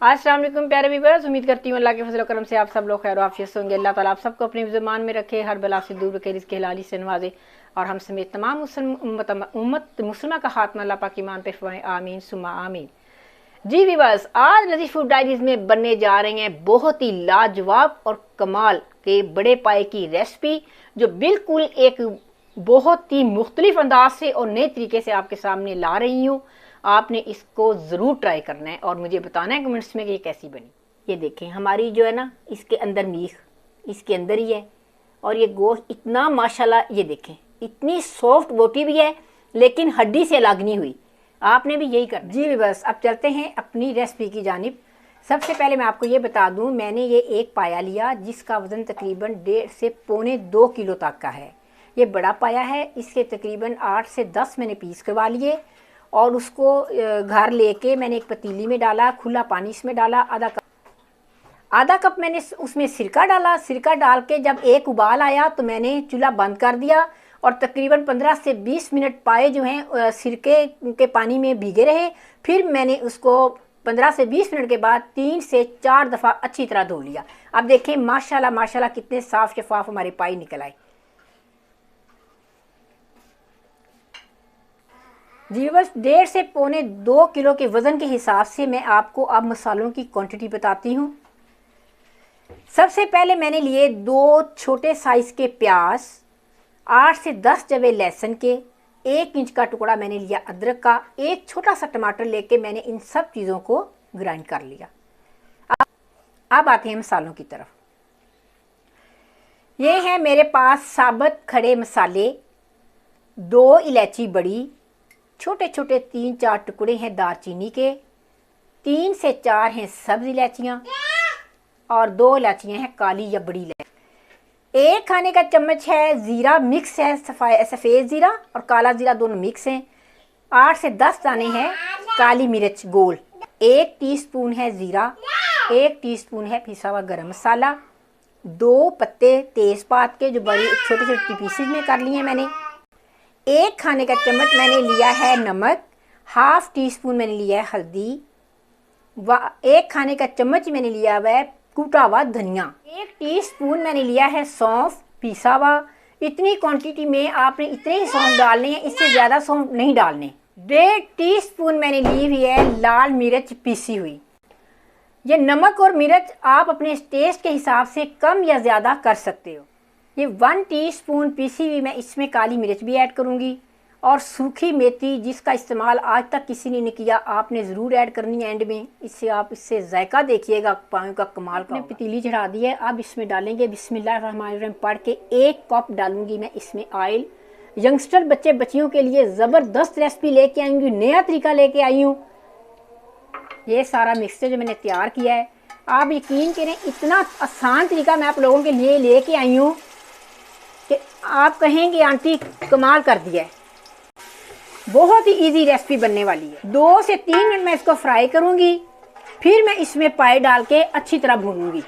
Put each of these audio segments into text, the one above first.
अस्सलाम वालेकुम प्यारे व्यूअर्स, उम्मीद करती हूँ अल्लाह के फजल करम से आप सब लोग खैर आफियत से होंगे। अल्लाह ताला आप सबको अपने ज़मान में रखे, हर बला से दूर रखे, रिज़्क़ हलाली से नवाजे और हम समेत तमाम उम्मत मुस्लिमा का खात्मा अल्लाह पाक ईमान पे फरमाए, आमीन सुम्मा आमीन। जी व्यूअर्स, आज लजीज फूड डायरीज में बनने जा रहे हैं बहुत ही लाजवाब और कमाल के बड़े पाए की रेसिपी, जो बिल्कुल एक बहुत ही मुख्तलिफ अंदाज से और नए तरीके से आपके सामने ला रही हूँ। आपने इसको ज़रूर ट्राई करना है और मुझे बताना है कमेंट्स में कि ये कैसी बनी। ये देखें, हमारी जो है ना, इसके अंदर मीख इसके अंदर ही है और ये गोश्त इतना माशाल्लाह, ये देखें इतनी सॉफ्ट बोटी भी है लेकिन हड्डी से अलग नहीं हुई। आपने भी यही करना है। जी बस, अब चलते हैं अपनी रेसिपी की जानिब। सबसे पहले मैं आपको ये बता दूं, मैंने ये एक पाया लिया जिसका वज़न तकरीबन 1.5 से पौने 2 किलो तक का है। ये बड़ा पाया है, इसके तकरीबन 8 से 10 मैंने पीस करवा लिए और उसको घर लेके मैंने एक पतीली में डाला, खुला पानी इसमें डाला, आधा कप मैंने उसमें सिरका डाला। सिरका डाल के जब एक उबाल आया तो मैंने चूल्हा बंद कर दिया और तकरीबन 15 से 20 मिनट पाए जो हैं सिरके के पानी में भीगे रहे। फिर मैंने उसको 15 से 20 मिनट के बाद 3 से 4 दफ़ा अच्छी तरह धो लिया। अब देखें माशाल्लाह माशाल्लाह कितने साफ शफाफ हमारे पाए निकल आए। जी बस, 1.5 से पौने 2 किलो के वज़न के हिसाब से मैं आपको अब मसालों की क्वांटिटी बताती हूँ। सबसे पहले मैंने लिए 2 छोटे साइज़ के प्याज, 8 से 10 जवे लहसुन के, 1 इंच का टुकड़ा मैंने लिया अदरक का, एक छोटा सा टमाटर लेके मैंने इन सब चीज़ों को ग्राइंड कर लिया। अब आते हैं मसालों की तरफ। ये हैं मेरे पास साबुत खड़े मसाले, 2 इलायची बड़ी, छोटे छोटे 3-4 टुकड़े हैं दालचीनी के, 3 से 4 हैं सब्ज़ इलायचियाँ और 2 इलायचियाँ हैं काली या बड़ी इलायची। 1 खाने का चम्मच है ज़ीरा, मिक्स है, सफ़ेद ज़ीरा और काला ज़ीरा दोनों मिक्स हैं। 8 से 10 दाने हैं काली मिर्च गोल। 1 टीस्पून है ज़ीरा, 1 टीस्पून है पिसा हुआ गरम मसाला, 2 पत्ते तेज़पात के जो बड़ी छोटे छोटे पीसेज में कर लिए हैं मैंने। 1 खाने का चम्मच मैंने लिया है नमक, हाफ टी स्पून मैंने लिया है हल्दी, 1 खाने का चम्मच मैंने लिया हुआ है कूटा हुआ धनिया, 1 टीस्पून मैंने लिया है सौंफ पिसा हुआ। इतनी क्वांटिटी में आपने इतने ही सौंफ डालने हैं, इससे ज़्यादा सौंफ नहीं डालने। 1.5 टीस्पून मैंने ली हुई है लाल मिर्च पीसी हुई। ये नमक और मिर्च आप अपने टेस्ट के हिसाब से कम या ज़्यादा कर सकते हो। ये 1 टीस्पून पीसी हुई मैं इसमें काली मिर्च भी ऐड करूँगी और सूखी मेथी जिसका इस्तेमाल आज तक किसी ने नहीं किया, आपने ज़रूर ऐड करनी है एंड में। इससे आप इससे जायका देखिएगा, पानी का कमाल का। पतीली चढ़ा दी है, अब इसमें डालेंगे बिस्मिल्लाहिर्रहमानिर्रहीम पढ़ के 1 कप डालूंगी मैं इसमें ऑयल। यंगस्टर बच्चे बच्चियों के लिए ज़बरदस्त रेसिपी लेके आई हूँ, नया तरीका लेके आई हूँ। ये सारा मिक्सचर जो मैंने तैयार किया है, आप यकीन करें इतना आसान तरीका मैं आप लोगों के लिए लेके आई हूँ कि आप कहेंगे आंटी कमाल कर दिया है। बहुत ही इजी रेसिपी बनने वाली है। 2 से 3 मिनट मैं इसको फ्राई करूंगी, फिर मैं इसमें पाए डाल के अच्छी तरह भूनूंगी।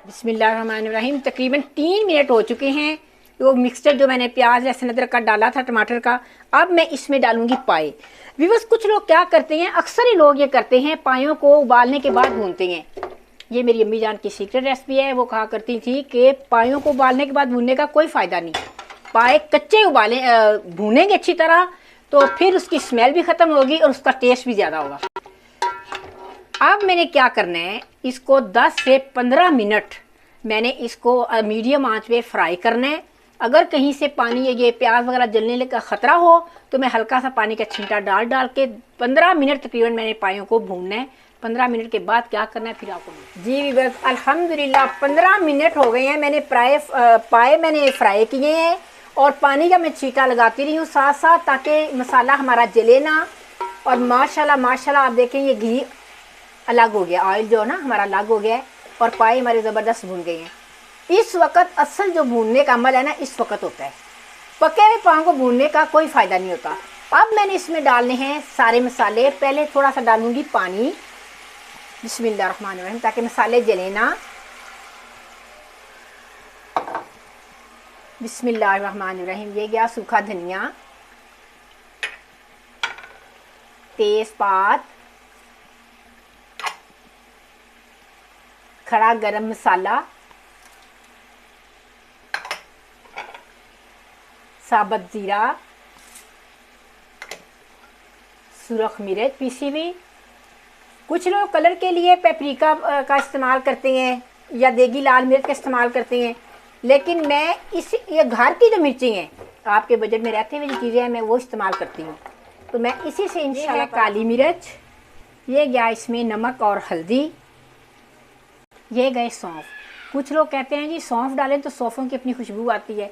बिस्मिल्लाहिर्रहमानिर्रहीम। तकरीबन 3 मिनट हो चुके हैं। वो मिक्सचर जो मैंने प्याज लहसुन अदरक का डाला था, टमाटर का, अब मैं इसमें डालूंगी पाए। व्यूअर्स, कुछ लोग क्या करते हैं, अक्सर ही लोग ये करते हैं, पायों को उबालने के बाद भूनते हैं। ये मेरी अम्मी जान की सीक्रेट रेसिपी है। वो कहा करती थी कि पायों को उबालने के बाद भूनने का कोई फ़ायदा नहीं, पाए कच्चे उबाले भूनेंगे अच्छी तरह तो फिर उसकी स्मेल भी ख़त्म होगी और उसका टेस्ट भी ज़्यादा होगा। अब मैंने क्या करना है, इसको 10 से 15 मिनट मैंने इसको मीडियम आंच पे फ्राई करना है। अगर कहीं से पानी ये प्याज वगैरह जलने का ख़तरा हो तो मैं हल्का सा पानी का छींटा डाल के 15 मिनट तकरीबन मैंने पायों को भूनना है। 15 मिनट के बाद क्या करना है फिर आपको। जी बस, अल्हम्दुलिल्लाह 15 मिनट हो गए हैं। मैंने पाए मैंने फ्राई किए हैं और पानी का मैं छींटा लगाती रही हूँ साथ साथ, ताकि मसाला हमारा जले ना। और माशाल्लाह माशाल्लाह आप देखें ये घी अलग हो गया, ऑयल जो है ना हमारा अलग हो गया है और पाए हमारे ज़बरदस्त भून गए हैं। इस वक्त असल जो भूनने का अमल है ना, इस वक्त होता है। पके हुए पाओं को भूनने का कोई फ़ायदा नहीं होता। अब मैंने इसमें डालने हैं सारे मसाले। पहले थोड़ा सा डालूंगी पानी, बिस्मिल्लाहिर्रहमानिर्रहीम, ताकि मसाले जले ना। बिस्मिल्लाहिर्रहमानिर्रहीम। ये गया सूखा धनिया, तेज़पात, खड़ा गरम मसाला, साबुत ज़ीरा, सुरख मिर्च पीसी हुई। कुछ लोग कलर के लिए पेपरिका का इस्तेमाल करते हैं या देगी लाल मिर्च का इस्तेमाल करते हैं, लेकिन मैं ये घर की जो मिर्ची हैं, आपके बजट में रहते हुए जो चीज़ें हैं, मैं वो इस्तेमाल करती हूँ। तो मैं इसी से इंशाल्लाह काली मिर्च, ये गया इसमें नमक और हल्दी, ये गए सौंफ। कुछ लोग कहते हैं जी सौंफ डालें तो सौंफों की अपनी खुशबू आती है।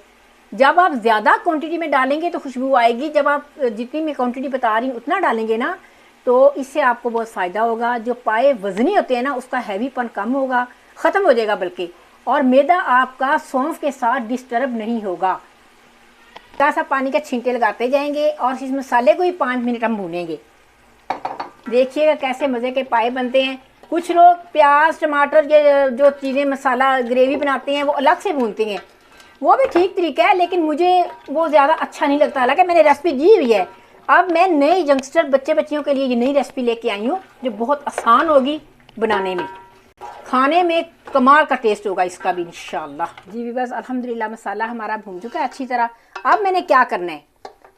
जब आप ज़्यादा क्वांटिटी में डालेंगे तो खुशबू आएगी, जब आप जितनी मैं क्वांटिटी बता रही हूँ उतना डालेंगे ना, तो इससे आपको बहुत फ़ायदा होगा। जो पाए वज़नी होते हैं ना, उसका हैवीपन कम होगा, ख़त्म हो जाएगा बल्कि, और मैदा आपका सौंफ के साथ डिस्टर्ब नहीं होगा। थोड़ा सा पानी का छींटे लगाते जाएंगे और इस मसाले को ही 5 मिनट हम भूनेंगे। देखिएगा कैसे मज़े के पाए बनते हैं। कुछ लोग प्याज टमाटर ये जो चीज़ें मसाला ग्रेवी बनाते हैं वो अलग से भूनते हैं, वो भी ठीक तरीका है, लेकिन मुझे वो ज़्यादा अच्छा नहीं लगता। हालांकि मैंने रेसिपी दी हुई है। अब मैं नए यंगस्टर बच्चियों के लिए ये नई रेसिपी लेके आई हूँ जो बहुत आसान होगी बनाने में, खाने में कमाल का टेस्ट होगा इसका भी इंशाल्लाह। जी बस अल्हम्दुलिल्लाह मसाला हमारा भून चुका है अच्छी तरह। अब मैंने क्या करना है,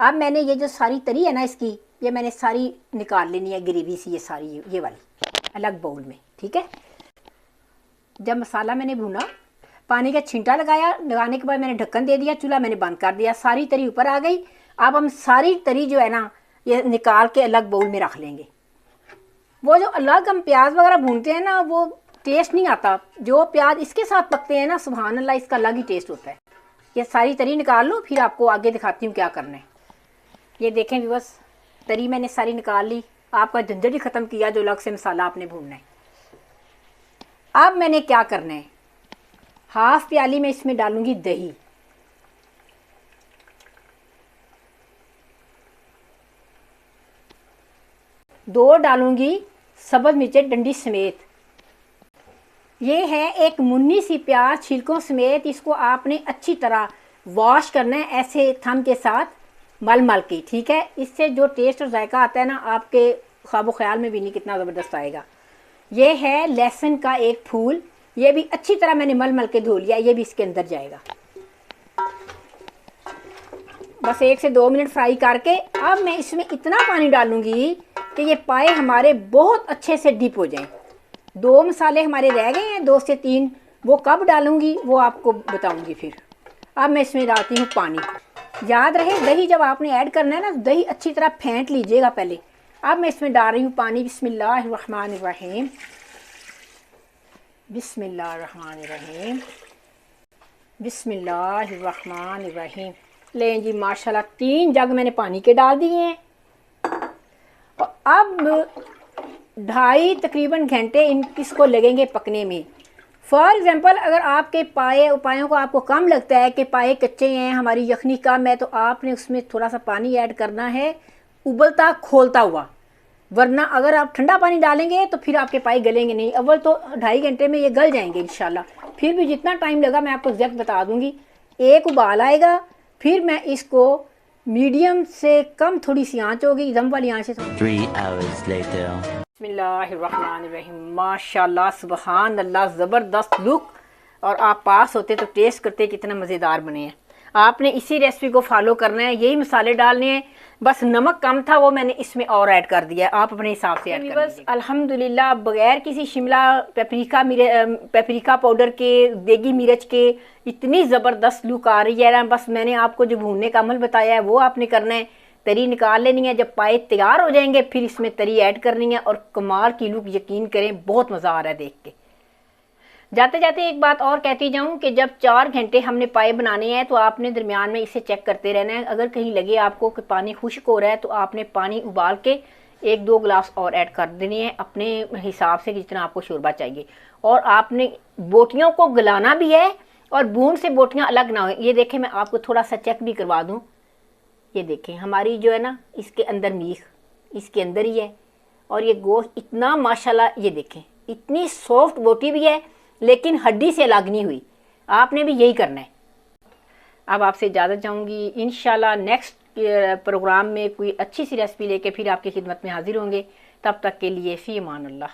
अब मैंने ये जो सारी तरी है ना इसकी, ये मैंने सारी निकाल लेनी है ग्रेवी सी, ये सारी ये वाली अलग बाउल में, ठीक है। जब मसाला मैंने भूना, पानी का छींटा लगाया, लगाने के बाद मैंने ढक्कन दे दिया, चूल्हा मैंने बंद कर दिया, सारी तरी ऊपर आ गई। अब हम सारी तरी जो है ना ये निकाल के अलग बाउल में रख लेंगे। वो जो अलग हम प्याज वगैरह भूनते हैं ना, वो टेस्ट नहीं आता। जो प्याज इसके साथ पकते हैं ना, सुभान अल्लाह, इसका अलग ही टेस्ट होता है। ये सारी तरी निकाल लो, फिर आपको आगे दिखाती हूँ क्या करना है। ये देखें बस तरी मैंने सारी निकाल ली, आपका झंझट ही ख़त्म किया जो अलग से मसाला आपने भूनना है। अब मैंने क्या करना है, हाफ प्याली में इसमें डालूंगी दही, दो डालूंगी सब्ज़ मिर्चें डंडी समेत। ये है एक मुन्नी सी प्याज छिलकों समेत, इसको आपने अच्छी तरह वॉश करना है ऐसे थम के साथ मल मल के, ठीक है। इससे जो टेस्ट और जायका आता है ना, आपके ख्वाबो ख्याल में भी नहीं कितना ज़बरदस्त आएगा। ये है लहसुन का एक फूल, ये भी अच्छी तरह मैंने मल मल के धो लिया, ये भी इसके अंदर जाएगा। बस 1 से 2 मिनट फ्राई करके अब मैं इसमें इतना पानी डालूंगी कि ये पाए हमारे बहुत अच्छे से डिप हो जाएं। 2 मसाले हमारे रह गए हैं, 2 से 3, वो कब डालूंगी वो आपको बताऊंगी फिर। अब मैं इसमें डालती हूँ पानी। याद रहे दही जब आपने ऐड करना है ना, दही अच्छी तरह फेंट लीजिएगा पहले। अब मैं इसमें डाल रही हूँ पानी। बिस्मिल्लाहिर्रहमानिर्रहीम, बिस्मिल्लाहिर्रहमानिर्रहीम, बिस्मिल्लाहिर्रहमानिर्रहीम। लें जी माशाल्लाह 3 जग मैंने पानी के डाल दिए हैं। और अब 2.5 तकरीबन घंटे इसको लगेंगे पकने में। फॉर एग्ज़ाम्पल अगर आपके पायों को आपको कम लगता है कि पाए कच्चे हैं, हमारी यखनी कम है, तो आपने उसमें थोड़ा सा पानी ऐड करना है उबलता खोलता हुआ। वरना अगर आप ठंडा पानी डालेंगे तो फिर आपके पाए गलेंगे नहीं। अव्वल तो 2.5 घंटे में ये गल जाएंगे इंशाल्लाह। फिर भी जितना टाइम लगा मैं आपको एग्जैक्ट बता दूंगी। एक उबाल आएगा, फिर मैं इसको मीडियम से कम थोड़ी सी आंच होगी, दम वाली आंच से। 3 hours later. बिस्मिल्लाहिर्रहमानिर्रहीम, माशाल्लाह सुबहान अल्लाह, ज़बरदस्त लुक। और आप पास होते तो टेस्ट करते कितना मज़ेदार बने हैं। आपने इसी रेसिपी को फॉलो करना है, यही मसाले डालने हैं। बस नमक कम था वो मैंने इसमें और ऐड कर दिया है, आप अपने हिसाब से ऐड कर बस। अल्हम्दुलिल्लाह बगैर किसी शिमला पेपरिका पाउडर के, देगी मिर्च के इतनी ज़बरदस्त लुक आ रही है ना। बस मैंने आपको जो भूनने का अमल बताया है वो आपने करना है। तरी निकाल लेनी है, जब पाए तैयार हो जाएंगे फिर इसमें तरी ऐड करनी है और कमाल की लुक, यकीन करें बहुत मज़ा आ रहा है देख के। जाते जाते एक बात और कहती जाऊं कि जब 4 घंटे हमने पाए बनाने हैं तो आपने दरमियान में इसे चेक करते रहना है। अगर कहीं लगे आपको कि पानी खुश्क हो रहा है तो आपने पानी उबाल के 1-2 गिलास और ऐड कर देनी है अपने हिसाब से जितना आपको शोरबा चाहिए। और आपने बोटियों को गलाना भी है और बूंद से बोटियाँ अलग ना हो। ये देखें, मैं आपको थोड़ा सा चेक भी करवा दूँ। ये देखें हमारी जो है ना, इसके अंदर मीख इसके अंदर ही है और ये गोश्त इतना माशाल्लाह, ये देखें इतनी सॉफ्ट बोटी भी है लेकिन हड्डी से अलग नहीं हुई। आपने भी यही करना है। अब आपसे इजाज़त चाहूँगी, इंशाल्लाह नेक्स्ट प्रोग्राम में कोई अच्छी सी रेसिपी लेके फिर आपकी खिदमत में हाजिर होंगे। तब तक के लिए फ़ी अमान अल्लाह।